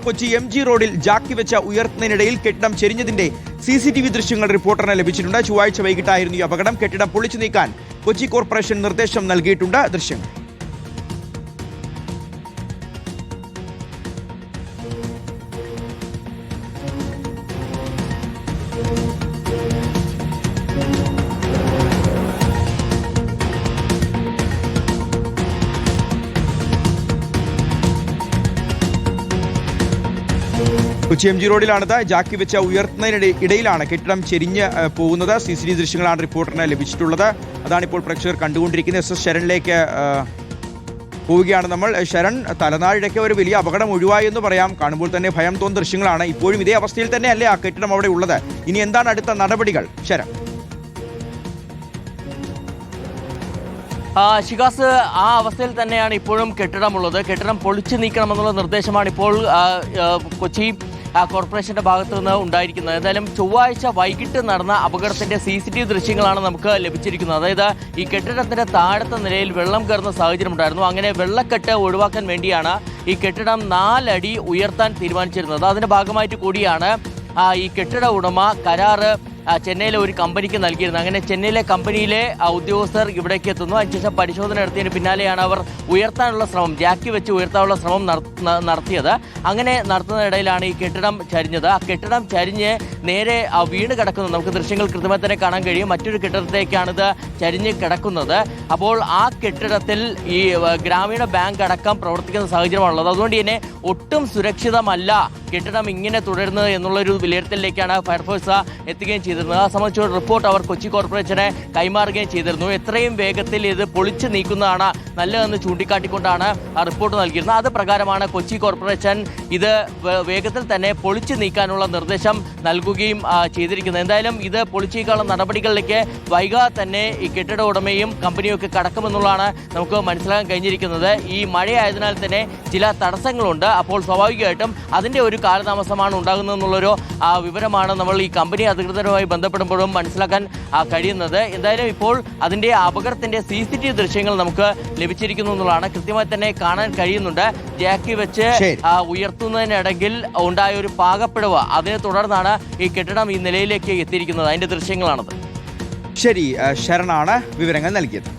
Kochi MG റോഡിൽ ജാക്കി വെച്ച ഉയർത്തുന്നതിനിടയിൽ കെട്ടിടം ചെരിഞ്ഞതിന്റെ CCTV ദൃശ്യങ്ങൾ റിപ്പോർട്ടറിന് ലഭിച്ചിട്ടുണ്ട്. ചൊവ്വാഴ്ച വൈകിട്ടായിരുന്നു ഈ അപകടം. കെട്ടിടം പൊളിച്ചു നീക്കാൻ കൊച്ചി കോർപ്പറേഷൻ നിർദ്ദേശം നൽകിയിട്ടുണ്ട്. ദൃശ്യങ്ങൾ കൊച്ചി MG റോഡിലാണിത്. ജാക്കി വെച്ച ഉയർത്തുന്നതിനിടയിലാണ് കെട്ടിടം ചെരിഞ്ഞ് പോകുന്നത്. CCTV ദൃശ്യങ്ങളാണ് റിപ്പോർട്ടറിന് ലഭിച്ചിട്ടുള്ളത്. അതാണിപ്പോൾ പ്രേക്ഷകർ കണ്ടുകൊണ്ടിരിക്കുന്നത്. SS ശരണിലേക്ക് പോവുകയാണ് നമ്മൾ. ശരൺ, തലനാഴിടയ്ക്ക് ഒരു വലിയ അപകടം ഒഴിവായി എന്ന് പറയാം. കാണുമ്പോൾ തന്നെ ഭയം തോന്നുന്ന ദൃശ്യങ്ങളാണ്. ഇപ്പോഴും ഇതേ അവസ്ഥയിൽ തന്നെയല്ലേ ആ കെട്ടിടം അവിടെ ഉള്ളത്? ഇനി എന്താണ് അടുത്ത നടപടികൾ? ശരൺ. ഷിഗാസ്, ആ അവസ്ഥയിൽ തന്നെയാണ് ഇപ്പോഴും കെട്ടിടമുള്ളത്. കെട്ടിടം പൊളിച്ചു നീക്കണമെന്നുള്ള നിർദ്ദേശമാണ് ഇപ്പോൾ കൊച്ചി കോർപ്പറേഷന്റെ ഭാഗത്തു നിന്ന് ഉണ്ടായിരിക്കുന്നത്. എന്തായാലും ചൊവ്വാഴ്ച വൈകിട്ട് നടന്ന അപകടത്തിന്റെ CCTV ദൃശ്യങ്ങളാണ് നമുക്ക് ലഭിച്ചിരിക്കുന്നത്. അതായത് ഈ കെട്ടിടത്തിന്റെ താഴത്തെ നിലയിൽ വെള്ളം കയറുന്ന സാഹചര്യം ഉണ്ടായിരുന്നു. അങ്ങനെ വെള്ളക്കെട്ട് ഒഴിവാക്കാൻ വേണ്ടിയാണ് ഈ കെട്ടിടം 4 അടി ഉയർത്താൻ തീരുമാനിച്ചിരുന്നത്. അതിന്റെ ഭാഗമായിട്ട് കൂടിയാണ് ഈ കെട്ടിട ഉടമ കരാറ് ചെന്നൈയിലെ ഒരു കമ്പനിക്ക് നൽകിയിരുന്നത്. അങ്ങനെ ചെന്നൈയിലെ കമ്പനിയിലെ ഉദ്യോഗസ്ഥർ ഇവിടേക്ക് എത്തുന്നു. അതിനുശേഷം പരിശോധന നടത്തിയതിന് പിന്നാലെയാണ് അവർ ഉയർത്താനുള്ള ശ്രമം, ജാക്കി വെച്ച് ഉയർത്താനുള്ള ശ്രമം നടത്തിയത്. അങ്ങനെ നടത്തുന്നതിനിടയിലാണ് ഈ കെട്ടിടം ചരിഞ്ഞത്. ആ കെട്ടിടം ചരിഞ്ഞ് നേരെ വീണ് കിടക്കുന്നത് നമുക്ക് ദൃശ്യങ്ങൾ കൃത്യമായി തന്നെ കാണാൻ കഴിയും. മറ്റൊരു കെട്ടിടത്തേക്കാണിത് ചരിഞ്ഞ് കിടക്കുന്നത്. അപ്പോൾ ആ കെട്ടിടത്തിൽ ഈ ഗ്രാമീണ ബാങ്ക് അടക്കം പ്രവർത്തിക്കുന്ന സാഹചര്യമാണുള്ളത്. അതുകൊണ്ട് തന്നെ ഒട്ടും സുരക്ഷിതമല്ല കെട്ടിടം ഇങ്ങനെ തുടരുന്നത് എന്നുള്ളൊരു വിലയിരുത്തലിലേക്കാണ് ഫയർഫോഴ്സ് എത്തുകയും ചെയ്തിരുന്നത്. ആ സംബന്ധിച്ചൊരു റിപ്പോർട്ട് അവർ കൊച്ചി കോർപ്പറേഷനെ കൈമാറുകയും ചെയ്തിരുന്നു. എത്രയും വേഗത്തിൽ ഇത് പൊളിച്ചു നീക്കുന്നതാണ് നല്ലതെന്ന് ചൂണ്ടിക്കാട്ടിക്കൊണ്ടാണ് ആ റിപ്പോർട്ട് നൽകിയിരുന്നത്. അത് പ്രകാരമാണ് കൊച്ചി കോർപ്പറേഷൻ ഇത് വേഗത്തിൽ തന്നെ പൊളിച്ചു നീക്കാനുള്ള നിർദ്ദേശം നൽകുകയും ചെയ്തിരിക്കുന്നത്. എന്തായാലും ഇത് പൊളിച്ചു നീക്കാനുള്ള നടപടികളിലേക്ക് വൈകാതെ തന്നെ ഈ കെട്ടിട ഉടമയും കമ്പനിയും ഒക്കെ കടക്കുമെന്നുള്ളതാണ് നമുക്ക് മനസ്സിലാക്കാൻ കഴിഞ്ഞിരിക്കുന്നത്. ഈ മഴയായതിനാൽ തന്നെ ചില തടസ്സങ്ങളുണ്ട്. അപ്പോൾ സ്വാഭാവികമായിട്ടും അതിൻ്റെ ഒരു കാലതാമസമാണ് ഉണ്ടാകുന്നതെന്നുള്ളൊരു വിവരമാണ് നമ്മൾ ഈ കമ്പനി അധികൃതരുമായി ബന്ധപ്പെടുമ്പോഴും മനസ്സിലാക്കാൻ കഴിയുന്നത്. എന്തായാലും ഇപ്പോൾ അതിൻ്റെ അപകടത്തിൻ്റെ CCTV ദൃശ്യങ്ങൾ നമുക്ക് ലഭിച്ചിരിക്കുന്നു എന്നുള്ളതാണ്. കൃത്യമായി തന്നെ കാണാൻ കഴിയുന്നുണ്ട്. ജാക്കി വെച്ച് ഉയർത്തുന്നതിനിടയിൽ ഉണ്ടായ ഒരു പാകപ്പിഴവ്, അതിനെ തുടർന്നാണ് ഈ കെട്ടിടം ഈ നിലയിലേക്ക് എത്തിയിരിക്കുന്നത്. അതിൻ്റെ ദൃശ്യങ്ങളാണത്. ശരി, ശരണാണ് വിവരങ്ങൾ നൽകിയത്.